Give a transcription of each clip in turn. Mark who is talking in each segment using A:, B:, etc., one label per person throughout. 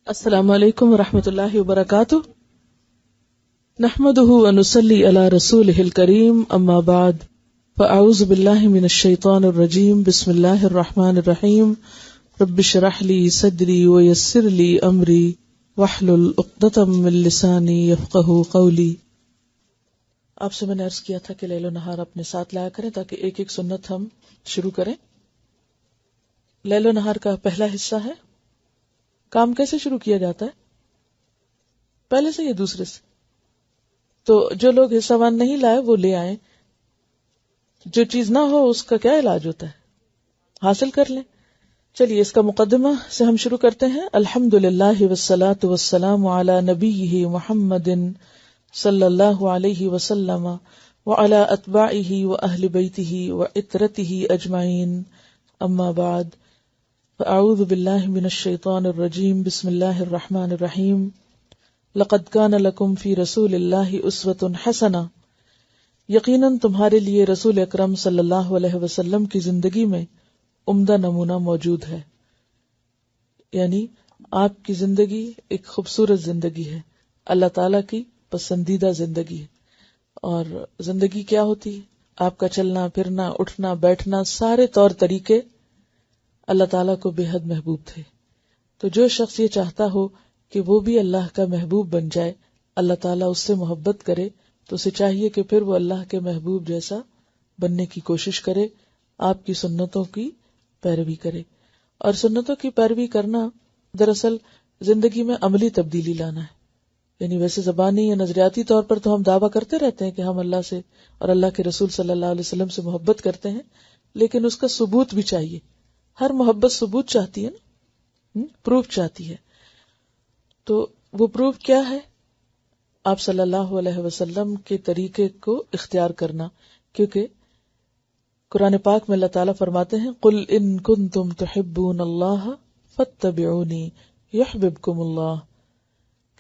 A: السلام علیکم ورحمۃ اللہ وبرکاتہ، نحمده ونصلی علی رسوله الکریم، اما بعد فاعوذ باللہ من الشیطان الرجیم، بسم اللہ الرحمن الرحیم، رب اشرح لی صدری ویسر لی امری واحلل عقدۃ من لسانی یفقہوا قولی۔ آپ سے میں نے عرض کیا تھا کہ لیل و نہار اپنے ساتھ لایا کریں تاکہ ایک ایک سنت ہم شروع کریں۔ لیل و نہار کا پہلا حصہ ہے کام کیسے شروع کیا جاتا ہے، پہلے سے یا دوسرے سے؟ تو جو لوگ حصہ وان نہیں لائے وہ لے آئیں، جو چیز نہ ہو اس کا کیا علاج ہوتا ہے، حاصل کر لیں۔ چلیے اس کا مقدمہ سے ہم شروع کرتے ہیں۔ الحمدللہ والصلاة والسلام علی نبیہ محمد صلی اللہ علیہ وسلم وعلی اتباعہ واہل بیتہ وعترتہ اجمعین، اما بعد فاعوذ باللہ من الشیطان الرجیم، بسم اللہ الرحمن الرحیم، لقد کان لکم فی رسول اللہ اسوۃ حسنہ، یقیناً تمہارے لیے رسول اکرم صلی اللہ علیہ وسلم کی زندگی میں عمدہ نمونہ موجود ہے، یعنی آپ کی زندگی ایک خوبصورت زندگی ہے، اللہ تعالیٰ کی پسندیدہ زندگی ہے۔ اور زندگی کیا ہوتی ہے؟ آپ کا چلنا پھرنا اٹھنا بیٹھنا، سارے طور طریقے اللہ تعالیٰ کو بے حد محبوب تھے۔ تو جو شخص یہ چاہتا ہو کہ وہ بھی اللہ کا محبوب بن جائے، اللہ تعالیٰ اس سے محبت کرے، تو اسے چاہیے کہ پھر وہ اللہ کے محبوب جیسا بننے کی کوشش کرے، آپ کی سنتوں کی پیروی کرے۔ اور سنتوں کی پیروی کرنا دراصل زندگی میں عملی تبدیلی لانا ہے، یعنی ویسے زبانی یا نظریاتی طور پر تو ہم دعویٰ کرتے رہتے ہیں کہ ہم اللہ سے اور اللہ کے رسول صلی اللہ علیہ وسلم سے محبت کرتے ہیں، لیکن اس کا ثبوت بھی چاہیے۔ ہر محبت ثبوت چاہتی ہے نا، پروف چاہتی ہے۔ تو وہ پروف کیا ہے؟ آپ صلی اللہ علیہ وسلم کے طریقے کو اختیار کرنا، کیونکہ قرآن پاک میں اللہ تعالیٰ فرماتے ہیں قُلْ إِن كُنتُمْ تُحِبُّونَ اللَّهَ فَاتَّبِعُونِي يُحْبِبْكُمُ اللَّهُ،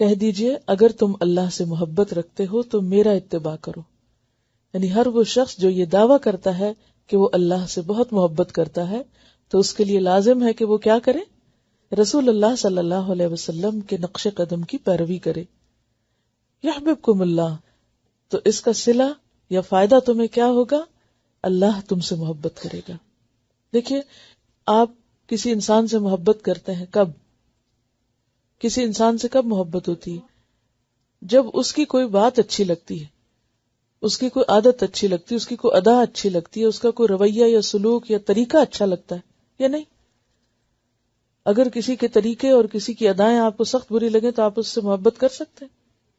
A: کہہ دیجئے اگر تم اللہ سے محبت رکھتے ہو تو میرا اتباع کرو۔ یعنی ہر وہ شخص جو یہ دعویٰ کرتا ہے کہ وہ اللہ سے بہت محبت کرتا ہے تو اس کے لیے لازم ہے کہ وہ کیا کرے؟ رسول اللہ صلی اللہ علیہ وسلم کے نقش قدم کی پیروی کرے۔ یحببکم اللہ، تو اس کا صلہ یا فائدہ تمہیں کیا ہوگا؟ اللہ تم سے محبت کرے گا۔ دیکھیے، آپ کسی انسان سے محبت کرتے ہیں کب؟ کسی انسان سے کب محبت ہوتی ہے؟ جب اس کی کوئی بات اچھی لگتی ہے، اس کی کوئی عادت اچھی لگتی ہے، اس کی کوئی ادا اچھی لگتی ہے، اس کا کوئی رویہ یا سلوک یا طریقہ اچھا لگتا ہے یا نہیں؟ اگر کسی کے طریقے اور کسی کی ادائیں آپ کو سخت بری لگیں تو آپ اس سے محبت کر سکتے ہیں؟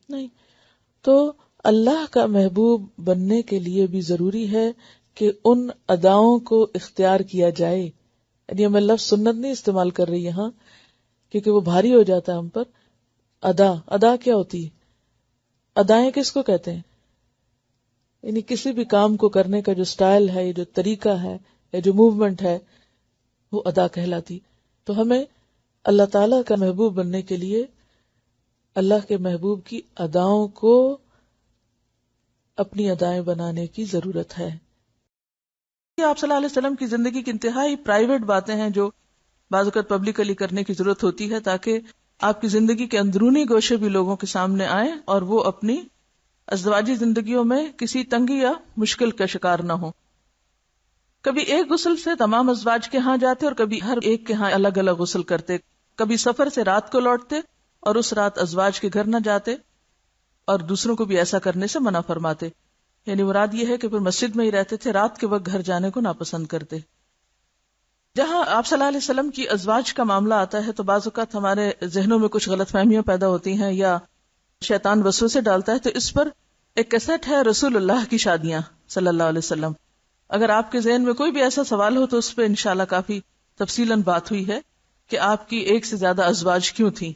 A: نہیں۔ تو اللہ کا محبوب بننے کے لیے بھی ضروری ہے کہ ان اداؤں کو اختیار کیا جائے۔ یعنی میں لفظ سنت نہیں استعمال کر رہی یہاں کیونکہ وہ بھاری ہو جاتا ہے ہم پر۔ ادا کیا ہوتی ہے؟ ادائیں کس کو کہتے ہیں؟ یعنی کسی بھی کام کو کرنے کا جو سٹائل ہے، جو طریقہ ہے یا جو موومنٹ ہے، وہ ادا کہلاتی۔ تو ہمیں اللہ تعالیٰ کا محبوب بننے کے لیے اللہ کے محبوب کی اداؤں کو اپنی ادائیں بنانے کی ضرورت ہے۔ آپ صلی اللہ علیہ وسلم کی زندگی کی انتہائی پرائیویٹ باتیں ہیں جو بعض اوقات پبلکلی کرنے کی ضرورت ہوتی ہے تاکہ آپ کی زندگی کے اندرونی گوشے بھی لوگوں کے سامنے آئیں اور وہ اپنی ازدواجی زندگیوں میں کسی تنگی یا مشکل کا شکار نہ ہوں۔ کبھی ایک غسل سے تمام ازواج کے ہاں جاتے اور کبھی ہر ایک کے ہاں الگ الگ غسل کرتے، کبھی سفر سے رات کو لوٹتے اور اس رات ازواج کے گھر نہ جاتے اور دوسروں کو بھی ایسا کرنے سے منع فرماتے۔ یعنی مراد یہ ہے کہ پھر مسجد میں ہی رہتے تھے، رات کے وقت گھر جانے کو ناپسند کرتے۔ جہاں آپ صلی اللہ علیہ وسلم کی ازواج کا معاملہ آتا ہے تو بعض اوقات ہمارے ذہنوں میں کچھ غلط فہمیاں پیدا ہوتی ہیں یا شیطان وسوسے ڈالتا ہے، تو اس پر ایک کیسٹ ہے رسول اللہ کی شادیاں صلی اللہ علیہ وسلم۔ اگر آپ کے ذہن میں کوئی بھی ایسا سوال ہو تو اس پہ انشاءاللہ کافی تفصیلاً بات ہوئی ہے کہ آپ کی ایک سے زیادہ ازواج کیوں تھیں۔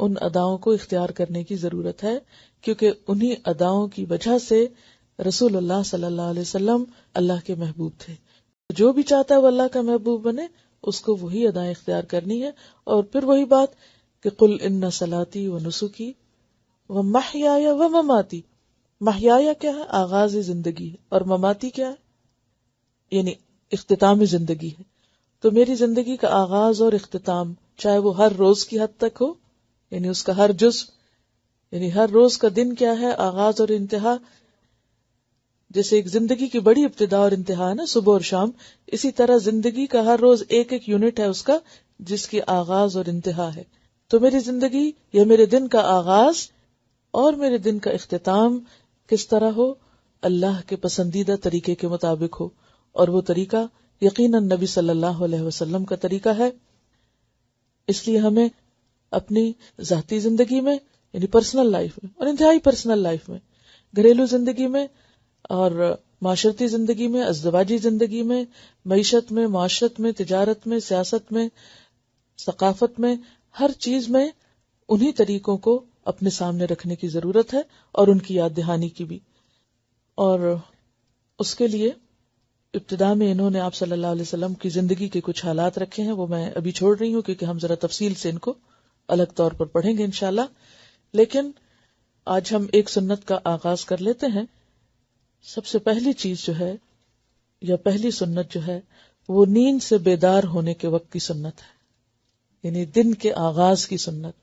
A: ان اداؤں کو اختیار کرنے کی ضرورت ہے کیونکہ انہی اداؤں کی وجہ سے رسول اللہ صلی اللہ علیہ وسلم اللہ کے محبوب تھے۔ جو بھی چاہتا ہے وہ اللہ کا محبوب بنے، اس کو وہی ادائیں اختیار کرنی ہے۔ اور پھر وہی بات کہ قل ان صلاتی و نسکی و محیای و مماتی، محیایا کیا ہے؟ آغاز زندگی ہے، اور مماتی کیا ہے؟ یعنی اختتام زندگی ہے۔ تو میری زندگی کا آغاز اور اختتام چاہے وہ ہر روز کی حد تک ہو، یعنی اس کا ہر جز، یعنی ہر روز کا دن کیا ہے، آغاز اور انتہا. جیسے ایک زندگی کی بڑی ابتدا اور انتہا ہے نا، صبح اور شام، اسی طرح زندگی کا ہر روز ایک ایک یونٹ ہے اس کا، جس کی آغاز اور انتہا ہے. تو میری زندگی یا میرے دن کا آغاز اور میرے دن کا اختتام کس طرح ہو؟ اللہ کے پسندیدہ طریقے کے مطابق ہو، اور وہ طریقہ یقیناً نبی صلی اللہ علیہ وسلم کا طریقہ ہے. اس لیے ہمیں اپنی ذاتی زندگی میں، یعنی پرسنل لائف میں، اور انتہائی پرسنل لائف میں، گھریلو زندگی میں اور معاشرتی زندگی میں، ازدواجی زندگی میں، معیشت میں، معاشرت میں، تجارت میں، سیاست میں، ثقافت میں، ہر چیز میں انہی طریقوں کو اپنے سامنے رکھنے کی ضرورت ہے، اور ان کی یاد دہانی کی بھی. اور اس کے لیے ابتدا میں انہوں نے آپ صلی اللہ علیہ وسلم کی زندگی کے کچھ حالات رکھے ہیں، وہ میں ابھی چھوڑ رہی ہوں کیونکہ ہم ذرا تفصیل سے ان کو الگ طور پر پڑھیں گے انشاءاللہ. لیکن آج ہم ایک سنت کا آغاز کر لیتے ہیں. سب سے پہلی چیز جو ہے، یا پہلی سنت جو ہے، وہ نیند سے بیدار ہونے کے وقت کی سنت ہے، یعنی دن کے آغاز کی سنت،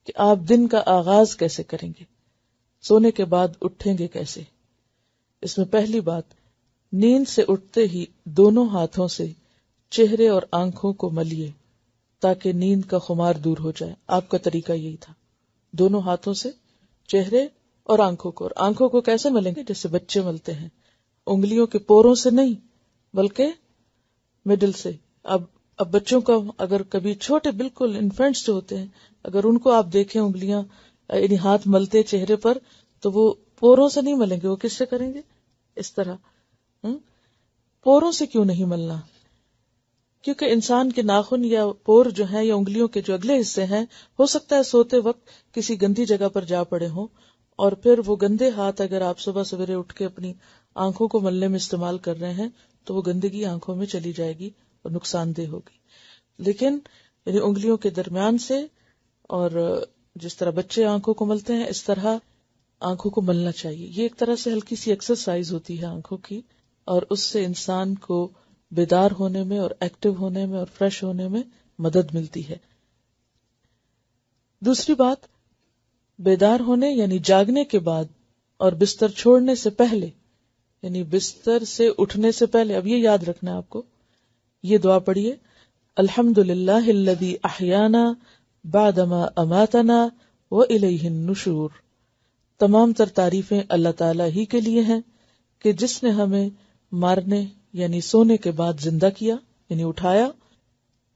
A: کہ آپ دن کا آغاز کیسے کریں گے، سونے کے بعد اٹھیں گے کیسے. اس میں پہلی بات، نیند سے اٹھتے ہی دونوں ہاتھوں سے چہرے اور آنکھوں کو ملیے تاکہ نیند کا خمار دور ہو جائے. آپ کا طریقہ یہی تھا، دونوں ہاتھوں سے چہرے اور آنکھوں کو. اور آنکھوں کو کیسے ملیں گے؟ جیسے بچے ملتے ہیں، انگلیوں کے پوروں سے نہیں بلکہ مڈل سے. اب بچوں کا اگر کبھی چھوٹے بالکل انفینٹس جو ہوتے ہیں، اگر ان کو آپ دیکھیں انگلیاں یعنی ہاتھ ملتے چہرے پر، تو وہ پوروں سے نہیں ملیں گے، وہ کس سے کریں گے؟ اس طرح. پوروں سے کیوں نہیں ملنا؟ کیونکہ انسان کے ناخن یا پور جو ہیں یا انگلیوں کے جو اگلے حصے ہیں، ہو سکتا ہے سوتے وقت کسی گندی جگہ پر جا پڑے ہوں، اور پھر وہ گندے ہاتھ اگر آپ صبح سویرے اٹھ کے اپنی آنکھوں کو ملنے میں استعمال کر رہے ہیں تو وہ گندگی آنکھوں میں چلی جائے گی اور نقصان دہ ہوگی. لیکن یعنی انگلیوں کے درمیان سے، اور جس طرح بچے آنکھوں کو ملتے ہیں اس طرح آنکھوں کو ملنا چاہیے. یہ ایک طرح سے ہلکی سی ایکسرسائز ہوتی ہے آنکھوں کی، اور اس سے انسان کو بیدار ہونے میں اور ایکٹیو ہونے میں اور فریش ہونے میں مدد ملتی ہے. دوسری بات، بیدار ہونے یعنی جاگنے کے بعد اور بستر چھوڑنے سے پہلے، یعنی بستر سے اٹھنے سے پہلے، اب یہ یاد رکھنا ہے آپ کو، یہ دعا پڑھیے، الحمدللہ الذی احیانا بعدما اماتنا والیہ النشور. تمام تر تعریفیں اللہ تعالیٰ ہی کے لیے ہیں کہ جس نے ہمیں مارنے یعنی سونے کے بعد زندہ کیا، یعنی اٹھایا،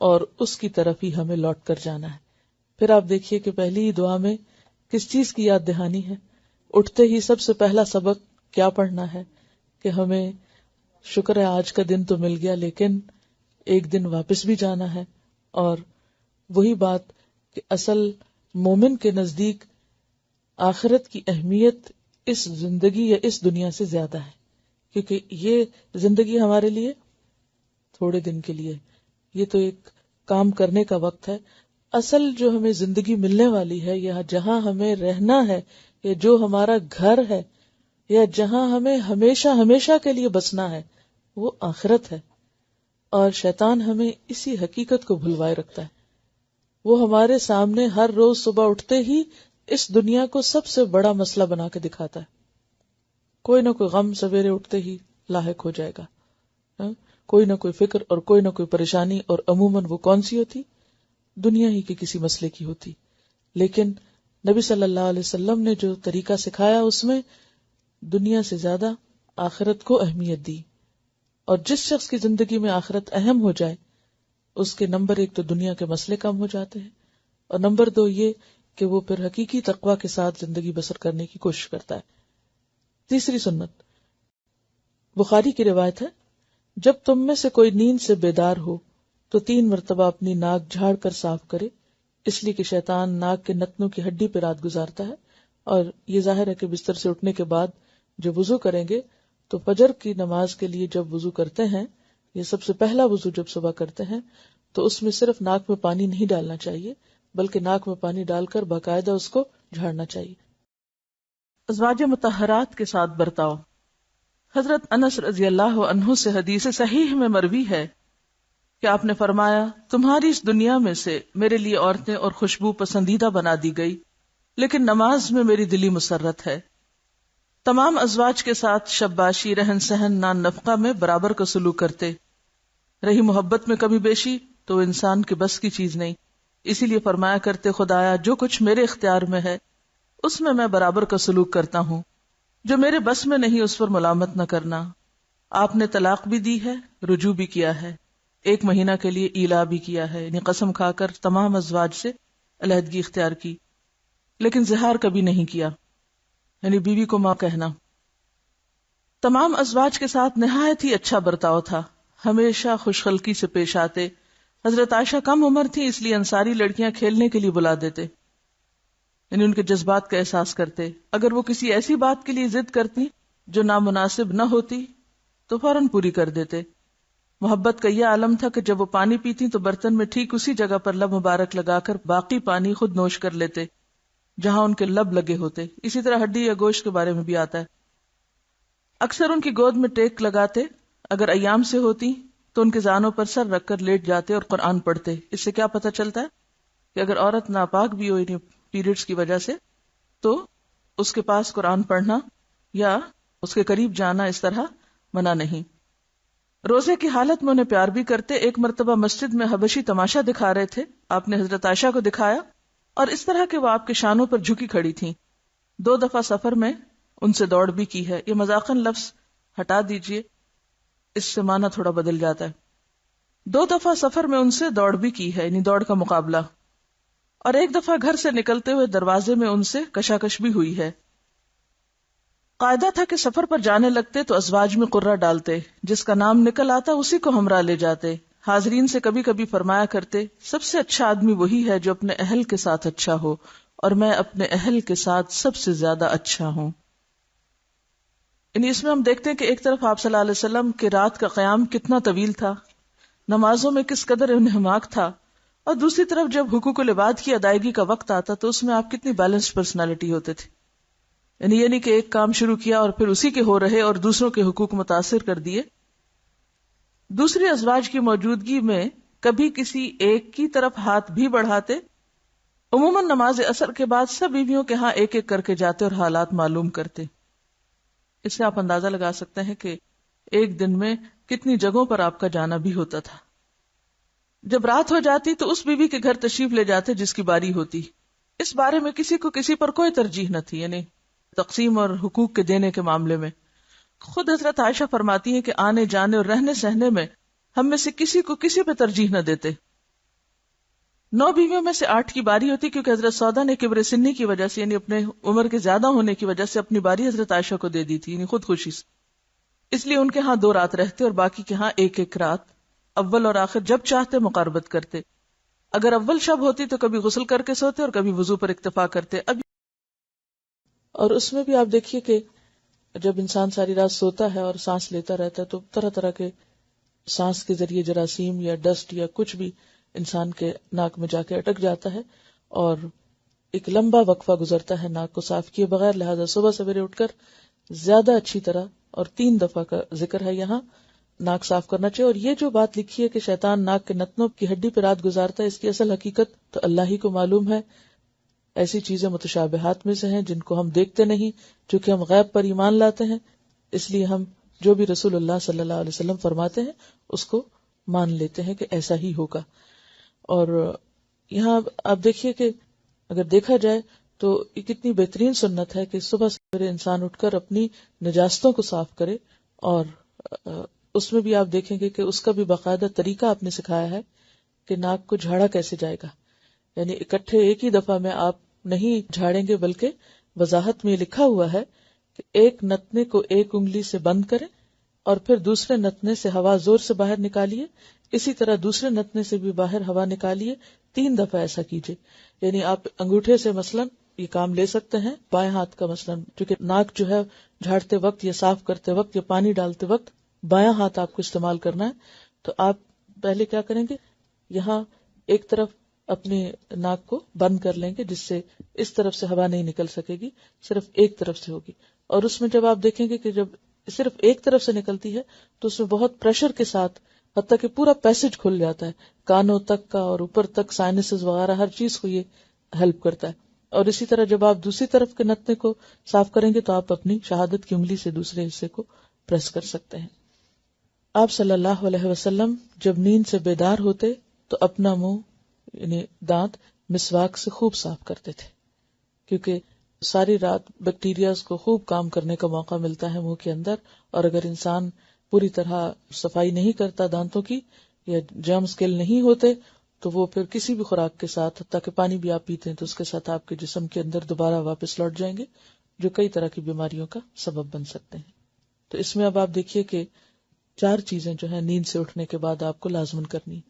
A: اور اس کی طرف ہی ہمیں لوٹ کر جانا ہے. پھر آپ دیکھیے کہ پہلی ہی دعا میں کس چیز کی یاد دہانی ہے؟ اٹھتے ہی سب سے پہلا سبق کیا پڑھنا ہے؟ کہ ہمیں شکر ہے آج کا دن تو مل گیا، لیکن ایک دن واپس بھی جانا ہے. اور وہی بات کہ اصل مومن کے نزدیک آخرت کی اہمیت اس زندگی یا اس دنیا سے زیادہ ہے، کیونکہ یہ زندگی ہمارے لیے تھوڑے دن کے لیے، یہ تو ایک کام کرنے کا وقت ہے. اصل جو ہمیں زندگی ملنے والی ہے، یا جہاں ہمیں رہنا ہے، یا جو ہمارا گھر ہے، یا جہاں ہمیں ہمیشہ ہمیشہ کے لیے بسنا ہے، وہ آخرت ہے. اور شیطان ہمیں اسی حقیقت کو بھلوائے رکھتا ہے. وہ ہمارے سامنے ہر روز صبح اٹھتے ہی اس دنیا کو سب سے بڑا مسئلہ بنا کے دکھاتا ہے. کوئی نہ کوئی غم سویرے اٹھتے ہی لاحق ہو جائے گا، کوئی نہ کوئی فکر اور کوئی نہ کوئی پریشانی، اور عموماً وہ کون سی ہوتی؟ دنیا ہی کے کسی مسئلے کی ہوتی. لیکن نبی صلی اللہ علیہ وسلم نے جو طریقہ سکھایا اس میں دنیا سے زیادہ آخرت کو اہمیت دی. اور جس شخص کی زندگی میں آخرت اہم ہو جائے، اس کے نمبر ایک تو دنیا کے مسئلے کم ہو جاتے ہیں، اور نمبر دو یہ کہ وہ پھر حقیقی تقوی کے ساتھ زندگی بسر کرنے کی کوشش کرتا ہے. تیسری سنت بخاری کی روایت ہے، جب تم میں سے کوئی نیند سے بیدار ہو تو 3 مرتبہ اپنی ناک جھاڑ کر صاف کرے، اس لیے کہ شیطان ناک کے نتنوں کی ہڈی پہ رات گزارتا ہے. اور یہ ظاہر ہے کہ بستر سے اٹھنے کے بعد جب وضو کریں گے تو فجر کی نماز کے لیے جب وضو کرتے ہیں، یہ سب سے پہلا وضو جب صبح کرتے ہیں، تو اس میں صرف ناک میں پانی نہیں ڈالنا چاہیے، بلکہ ناک میں پانی ڈال کر باقاعدہ اس کو جھاڑنا چاہیے. ازواج مطہرات کے ساتھ برتاؤ. حضرت انس رضی اللہ عنہ سے حدیث صحیح میں مروی ہے کہ آپ نے فرمایا تمہاری اس دنیا میں سے میرے لیے عورتیں اور خوشبو پسندیدہ بنا دی گئی، لیکن نماز میں میری دلی مسرت ہے۔ تمام ازواج کے ساتھ شباشی، رہن سہن، نان نفقہ میں برابر کا سلوک کرتے۔ رہی محبت میں کمی بیشی تو انسان کے بس کی چیز نہیں، اسی لیے فرمایا کرتے خدایا جو کچھ میرے اختیار میں ہے اس میں برابر کا سلوک کرتا ہوں، جو میرے بس میں نہیں اس پر ملامت نہ کرنا۔ آپ نے طلاق بھی دی ہے، رجوع بھی کیا ہے، 1 مہینہ کے لیے ایلا بھی کیا ہے، یعنی قسم کھا کر تمام ازواج سے علیحدگی اختیار کی، لیکن زہار کبھی نہیں کیا، یعنی بیوی کو ماں کہنا۔ تمام ازواج کے ساتھ نہایت ہی اچھا برتاؤ تھا، ہمیشہ خوش خلقی سے پیش آتے۔ حضرت عائشہ کم عمر تھی، اس لیے انصاری لڑکیاں کھیلنے کے لیے بلا دیتے، یعنی ان کے جذبات کا احساس کرتے۔ اگر وہ کسی ایسی بات کے لیے ضد کرتی جو نامناسب نہ ہوتی تو فوراً پوری کر دیتے۔ محبت کا یہ عالم تھا کہ جب وہ پانی پیتی تو برتن میں ٹھیک اسی جگہ پر لب مبارک لگا کر باقی پانی خود نوش کر لیتے جہاں ان کے لب لگے ہوتے۔ اسی طرح ہڈی یا گوشت کے بارے میں بھی آتا ہے۔ اکثر ان کی گود میں ٹیک لگاتے، اگر ایام سے ہوتی تو ان کے زانوں پر سر رکھ کر لیٹ جاتے اور قرآن پڑھتے۔ اس سے کیا پتہ چلتا ہے کہ اگر عورت ناپاک بھی ہو یعنی پیریڈز کی وجہ سے تو اس کے پاس قرآن پڑھنا یا اس کے قریب جانا اس طرح منع نہیں۔ روزے کی حالت میں انہیں پیار بھی کرتے۔ ایک مرتبہ مسجد میں حبشی تماشا دکھا رہے تھے، آپ نے حضرت عائشہ کو دکھایا اور اس طرح کہ وہ آپ کے شانوں پر جھکی کھڑی تھیں۔ 2 دفعہ سفر میں ان سے دوڑ بھی کی ہے۔ یہ مذاقاً لفظ ہٹا دیجئے، اس سے معنی تھوڑا بدل جاتا ہے۔ 2 دفعہ سفر میں ان سے دوڑ بھی کی ہے، یعنی دوڑ کا مقابلہ، اور 1 دفعہ گھر سے نکلتے ہوئے دروازے میں ان سے کشاکش بھی ہوئی ہے۔ قاعدہ تھا کہ سفر پر جانے لگتے تو ازواج میں قرہ ڈالتے، جس کا نام نکل آتا اسی کو ہمراہ لے جاتے۔ حاضرین سے کبھی کبھی فرمایا کرتے سب سے اچھا آدمی وہی ہے جو اپنے اہل کے ساتھ اچھا ہو، اور میں اپنے اہل کے ساتھ سب سے زیادہ اچھا ہوں۔ یعنی اس میں ہم دیکھتے ہیں کہ ایک طرف آپ صلی اللہ علیہ وسلم کے رات کا قیام کتنا طویل تھا، نمازوں میں کس قدر انہماک تھا، اور دوسری طرف جب حقوق العباد کی ادائیگی کا وقت آتا تو اس میں آپ کتنی بیلنسڈ پرسنالٹی ہوتے تھے۔ یعنی یہ نہیں کہ ایک کام شروع کیا اور پھر اسی کے ہو رہے اور دوسروں کے حقوق متاثر کر دیے۔ دوسری ازواج کی موجودگی میں کبھی کسی ایک کی طرف ہاتھ بھی بڑھاتے۔ عموماً نماز عصر کے بعد سب بیویوں کے ہاں ایک ایک کر کے جاتے اور حالات معلوم کرتے۔ اس سے آپ اندازہ لگا سکتے ہیں کہ ایک دن میں کتنی جگہوں پر آپ کا جانا بھی ہوتا تھا۔ جب رات ہو جاتی تو اس بیوی کے گھر تشریف لے جاتے جس کی باری ہوتی۔ اس بارے میں کسی کو کسی پر کوئی ترجیح نہ تھی، یعنی تقسیم اور حقوق کے دینے کے معاملے میں۔ خود حضرت عائشہ فرماتی ہیں کہ آنے جانے اور رہنے سہنے میں ہم میں سے کسی کو کسی پہ ترجیح نہ دیتے۔ 9 بیویوں میں سے 8 کی باری ہوتی، کیونکہ حضرت سودا نے کبر سنی کی وجہ سے، یعنی اپنے عمر کے زیادہ ہونے کی وجہ سے اپنی باری حضرت عائشہ کو دے دی تھی، یعنی خود خوشی سے۔ اس لیے ان کے ہاں 2 رات رہتے اور باقی کے ہاں 1 رات، اول اور آخر جب چاہتے مقاربت کرتے۔ اگر اول شب ہوتی تو کبھی غسل کر کے سوتے اور کبھی وضو پر اکتفا کرتے۔ اور اس میں بھی آپ دیکھیے کہ جب انسان ساری رات سوتا ہے اور سانس لیتا رہتا ہے تو طرح طرح کے سانس کے ذریعے جراثیم یا ڈسٹ یا کچھ بھی انسان کے ناک میں جا کے اٹک جاتا ہے، اور ایک لمبا وقفہ گزرتا ہے ناک کو صاف کیے بغیر، لہذا صبح سویرے اٹھ کر زیادہ اچھی طرح، اور 3 دفعہ کا ذکر ہے یہاں، ناک صاف کرنا چاہیے۔ اور یہ جو بات لکھی ہے کہ شیطان ناک کے نتنوں کی ہڈی پہ رات گزارتا ہے، اس کی اصل حقیقت تو اللہ ہی کو معلوم ہے۔ ایسی چیزیں متشابہات میں سے ہیں جن کو ہم دیکھتے نہیں، چونکہ ہم غیب پر ایمان لاتے ہیں، اس لیے ہم جو بھی رسول اللہ صلی اللہ علیہ وسلم فرماتے ہیں اس کو مان لیتے ہیں کہ ایسا ہی ہوگا۔ اور یہاں آپ دیکھیے کہ اگر دیکھا جائے تو یہ کتنی بہترین سنت ہے کہ صبح سویرے انسان اٹھ کر اپنی نجاستوں کو صاف کرے، اور اس میں بھی آپ دیکھیں گے کہ اس کا بھی باقاعدہ طریقہ آپ نے سکھایا ہے کہ ناک کو جھاڑا کیسے جائے گا، یعنی اکٹھے ایک ہی دفعہ میں آپ نہیں جھاڑیں گے، بلکہ وضاحت میں لکھا ہوا ہے کہ ایک نتنے کو ایک انگلی سے بند کریں اور پھر دوسرے نتنے سے ہوا زور سے باہر نکالیے، اسی طرح دوسرے نتنے سے بھی باہر ہوا نکالیے، 3 دفعہ ایسا کیجیے۔ یعنی آپ انگوٹھے سے مثلاً یہ کام لے سکتے ہیں، بائیں ہاتھ کا مثلاً، کیونکہ ناک جو ہے جھاڑتے وقت یا صاف کرتے وقت یا پانی ڈالتے وقت بایاں ہاتھ آپ کو استعمال کرنا ہے۔ تو آپ پہلے کیا کریں گے، یہاں ایک طرف اپنے ناک کو بند کر لیں گے، جس سے اس طرف سے ہوا نہیں نکل سکے گی، صرف ایک طرف سے ہوگی۔ اور اس میں جب آپ دیکھیں گے کہ جب صرف ایک طرف سے نکلتی ہے تو اس میں بہت پریشر کے ساتھ حتیٰ کہ پورا پیسج کھل جاتا ہے کانوں تک کا اور اوپر تک، سائنسز وغیرہ ہر چیز کو یہ ہیلپ کرتا ہے. اور اسی طرح جب آپ دوسری طرف کے نتنے کو صاف کریں گے تو آپ اپنی شہادت کی انگلی سے دوسرے حصے کو پریس کر سکتے ہیں. آپ صلی اللہ علیہ وسلم جب نیند سے بیدار ہوتے تو اپنا منہ یعنی دانت مسواک سے خوب صاف کرتے تھے، کیونکہ ساری رات بیکٹیریاز کو خوب کام کرنے کا موقع ملتا ہے منہ کے اندر، اور اگر انسان پوری طرح صفائی نہیں کرتا دانتوں کی یا جرمز کل نہیں ہوتے تو وہ پھر کسی بھی خوراک کے ساتھ، حتیٰ کہ پانی بھی آپ پیتے ہیں تو اس کے ساتھ آپ کے جسم کے اندر دوبارہ واپس لوٹ جائیں گے، جو کئی طرح کی بیماریوں کا سبب بن سکتے ہیں. تو اس میں اب آپ دیکھیے کہ 4 چیزیں جو ہیں نیند سے اٹھنے کے بعد آپ کو لازمن کرنی.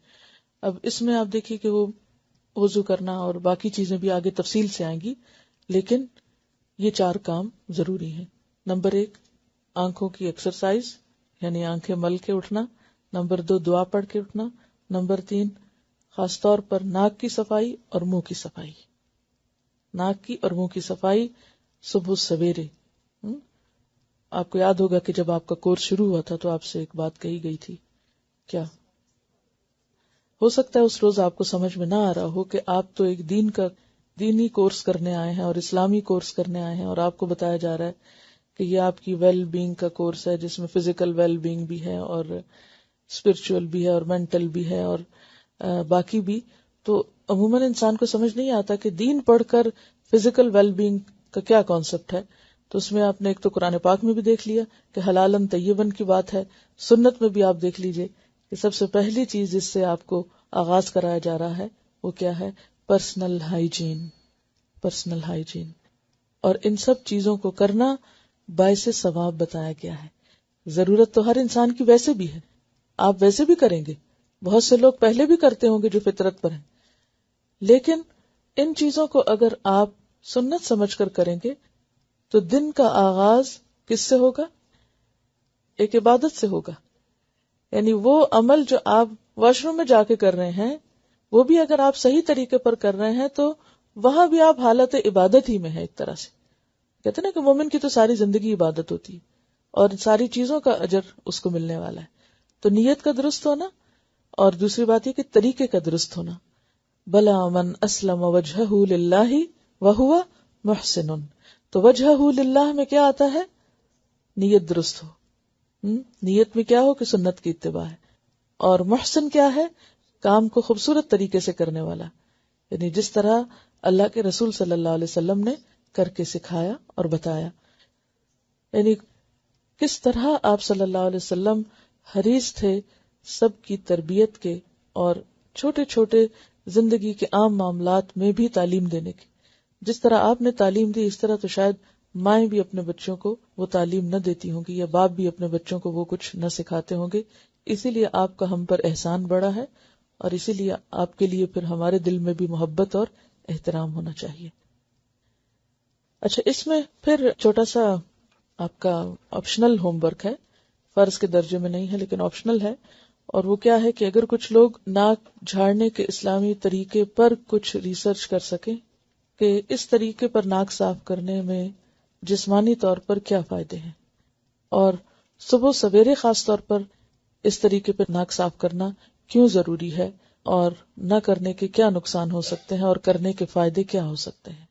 A: اب اس میں آپ دیکھیے کہ وہ وضو کرنا اور باقی چیزیں بھی آگے تفصیل سے آئیں گی، لیکن یہ 4 کام ضروری ہیں. نمبر 1 آنکھوں کی ایکسرسائز یعنی آنکھیں مل کے اٹھنا. نمبر 2 دعا پڑھ کے اٹھنا. نمبر 3 خاص طور پر ناک کی صفائی اور منہ کی صفائی. ناک کی اور منہ کی صفائی صبح سویرے. آپ کو یاد ہوگا کہ جب آپ کا کورس شروع ہوا تھا تو آپ سے ایک بات کہی گئی تھی. کیا ہو سکتا ہے اس روز آپ کو سمجھ میں نہ آ رہا ہو کہ آپ تو ایک دینی کورس کرنے آئے ہیں اور اسلامی کورس کرنے آئے ہیں، اور آپ کو بتایا جا رہا ہے کہ یہ آپ کی ویل بینگ کا کورس ہے جس میں فزیکل ویل بینگ بھی ہے اور اسپرچول بھی ہے اور مینٹل بھی ہے اور باقی بھی. تو عموماً انسان کو سمجھ نہیں آتا کہ دین پڑھ کر فزیکل ویل بینگ کا کیا کانسیپٹ ہے. تو اس میں آپ نے ایک تو قرآن پاک میں بھی دیکھ لیا کہ حلالن طیبن کی بات ہے، سنت میں بھی آپ دیکھ لیجئے کہ سب سے پہلی چیز جس سے آپ کو آغاز کرایا جا رہا ہے وہ کیا ہے؟ Personal hygiene. اور ان سب چیزوں کو کرنا باعث ثواب بتایا گیا ہے. ضرورت تو ہر انسان کی ویسے بھی ہے، آپ ویسے بھی کریں گے، بہت سے لوگ پہلے بھی کرتے ہوں گے جو فطرت پر ہیں، لیکن ان چیزوں کو اگر آپ سنت سمجھ کر کریں گے تو دن کا آغاز کس سے ہوگا؟ ایک عبادت سے ہوگا. یعنی وہ عمل جو آپ واش روم میں جا کے کر رہے ہیں وہ بھی اگر آپ صحیح طریقے پر کر رہے ہیں تو وہاں بھی آپ حالت عبادت ہی میں ہے. ایک طرح سے کہتے ہیں نا کہ مومن کی تو ساری زندگی عبادت ہوتی ہے اور ساری چیزوں کا اجر اس کو ملنے والا ہے. تو نیت کا درست ہونا اور دوسری بات یہ کہ طریقے کا درست ہونا. بلا من اسلم وجہہ للہ وہو محسن. تو وجہہ للہ میں کیا آتا ہے؟ نیت درست ہو. نیت میں کیا ہو کہ سنت کی اتباع ہے. اور محسن کیا ہے؟ کام کو خوبصورت طریقے سے کرنے والا، یعنی جس طرح اللہ کے رسول صلی اللہ علیہ وسلم نے کر کے سکھایا اور بتایا. یعنی کس طرح آپ صلی اللہ علیہ وسلم حریص تھے سب کی تربیت کے اور چھوٹے چھوٹے زندگی کے عام معاملات میں بھی تعلیم دینے کی. جس طرح آپ نے تعلیم دی اس طرح تو شاید مائیں بھی اپنے بچوں کو وہ تعلیم نہ دیتی ہوں گی یا باپ بھی اپنے بچوں کو وہ کچھ نہ سکھاتے ہوں گے. اسی لیے آپ کا ہم پر احسان بڑا ہے اور اسی لیے آپ کے لیے پھر ہمارے دل میں بھی محبت اور احترام ہونا چاہیے. اچھا، اس میں پھر چھوٹا سا آپ کا آپشنل ہوم ورک ہے، فرض کے درجے میں نہیں ہے لیکن آپشنل ہے، اور وہ کیا ہے کہ اگر کچھ لوگ ناک جھاڑنے کے اسلامی طریقے پر کچھ ریسرچ کر سکیں کہ اس طریقے پر ناک صاف کرنے میں جسمانی طور پر کیا فائدے ہیں، اور صبح سویرے خاص طور پر اس طریقے پر ناک صاف کرنا کیوں ضروری ہے اور نہ کرنے کے کیا نقصان ہو سکتے ہیں اور کرنے کے فائدے کیا ہو سکتے ہیں.